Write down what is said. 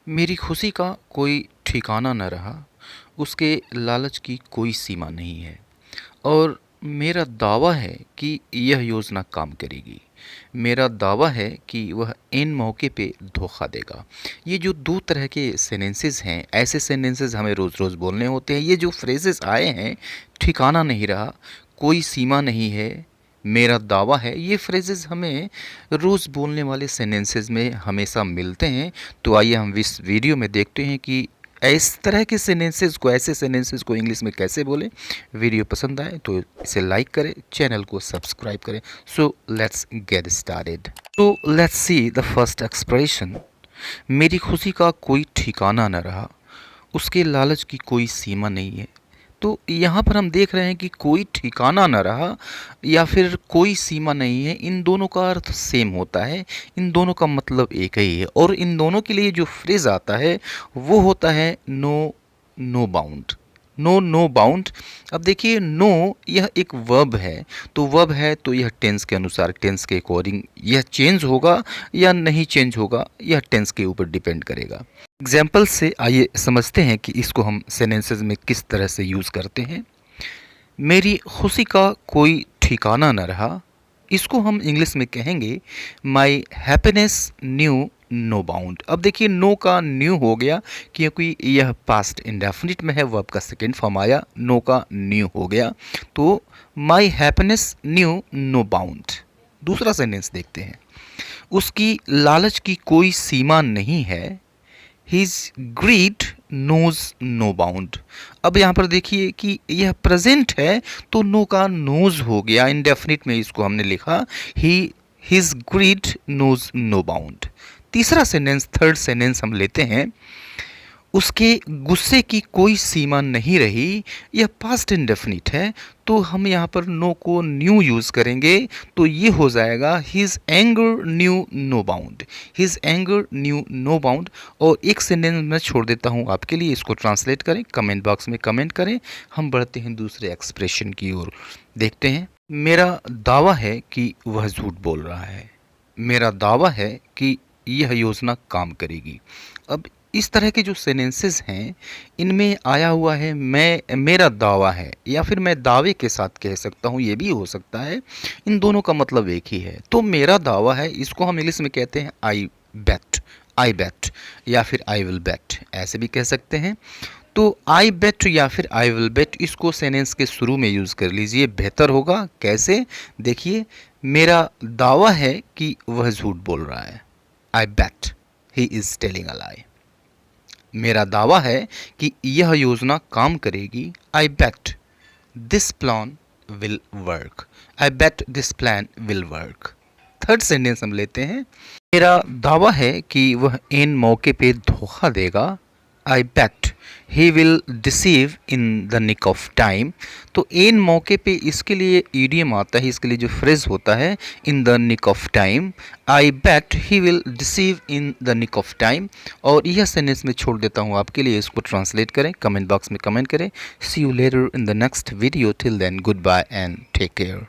मेरी खुशी का कोई ठिकाना न रहा, उसके लालच की कोई सीमा नहीं है और मेरा दावा है कि यह योजना काम करेगी। मेरा दावा है कि वह ऐन मौके पे धोखा देगा। ये जो 2 तरह के सेंटेंसेस हैं, ऐसे सेंटेंसेस हमें रोज़-रोज़ बोलने होते हैं। ये जो फ्रेजेस आए हैं, ठिकाना नहीं रहा, कोई सीमा नहीं है, मेरा दावा है, ये फ्रेजेस हमें रोज़ बोलने वाले सेंटेंसेस में हमेशा मिलते हैं। तो आइए हम इस वीडियो में देखते हैं कि इस तरह के सेंटेंसेस को, ऐसे सेंटेंसेस को इंग्लिश में कैसे बोलें। वीडियो पसंद आए तो इसे लाइक करें, चैनल को सब्सक्राइब करें। So let's get started. तो let's see the first expression. मेरी खुशी का कोई ठिकाना न रहा, उसके लालच की कोई सीमा नहीं है। तो यहाँ पर हम देख रहे हैं कि कोई ठिकाना न रहा या फिर कोई सीमा नहीं है, इन दोनों का अर्थ सेम होता है, इन दोनों का मतलब एक ही है और इन दोनों के लिए जो फ्रेज आता है वो होता है no no bound. No no bound. अब देखिए, नो यह एक वर्ब है, तो वर्ब है तो यह टेंस के अनुसार, टेंस के अकॉर्डिंग यह चेंज होगा या नहीं चेंज होगा, यह टेंस के ऊपर डिपेंड करेगा। एग्जाम्पल से आइए समझते हैं कि इसको हम सेंटेंसेस में किस तरह से यूज़ करते हैं। मेरी खुशी का कोई ठिकाना न रहा, इसको हम इंग्लिश में कहेंगे my happiness knew no bound. अब देखिए, नो का न्यू हो गया क्योंकि यह पास्ट इंडेफिनिट में है, वर्ब का सेकेंड फॉर्म आया, नो का न्यू हो गया। तो my happiness knew no bound. दूसरा सेंटेंस देखते हैं। उसकी लालच की कोई सीमा नहीं है, his greed knows no bound. अब यहाँ पर देखिए कि यह प्रेजेंट है तो नो का नोज हो गया, इंडेफिनिट में इसको हमने लिखा ही his greed knows no bound. तीसरा सेंटेंस, थर्ड सेंटेंस हम लेते हैं। उसके गुस्से की कोई सीमा नहीं रही, यह पास्ट इंडेफिनिट है तो हम यहाँ पर नो को न्यू यूज़ करेंगे तो ये हो जाएगा his anger knew no bound. His anger knew no bound. और एक सेंटेंस मैं छोड़ देता हूँ आपके लिए, इसको ट्रांसलेट करें, कमेंट बॉक्स में कमेंट करें। हम बढ़ते हैं दूसरे एक्सप्रेशन की ओर, देखते हैं। मेरा दावा है कि वह झूठ बोल रहा है। मेरा दावा है कि यह योजना काम करेगी। अब इस तरह के जो सेंटेंसेस हैं, इनमें आया हुआ है मैं, मेरा दावा है, या फिर मैं दावे के साथ कह सकता हूँ, ये भी हो सकता है। इन दोनों का मतलब एक ही है। तो मेरा दावा है, इसको हम इंग्लिश में कहते हैं आई बेट। आई बेट या फिर आई विल बेट, ऐसे भी कह सकते हैं। तो आई बेट या फिर आई विल बेट, इसको सेंटेंस के शुरू में यूज़ कर लीजिए, बेहतर होगा। कैसे? देखिए, मेरा दावा है कि वह झूठ बोल रहा है। I bet he is telling a lie. मेरा दावा है कि यह योजना काम करेगी। I bet this plan will work. I bet this plan will work. Third sentence हम लेते हैं। मेरा दावा है कि वह इन मौके पे धोखा देगा। I bet he will deceive in the nick of time. तो इन मौके पे, इसके लिए ईडियम आता है, इसके लिए जो फ्रेज होता है in the nick of time. I bet he will deceive in the nick of time. और यह सेंटेंस में छोड़ देता हूँ आपके लिए, इसको ट्रांसलेट करें, कमेंट बॉक्स में कमेंट करें। See you later in the next video. Till then, good bye and take care.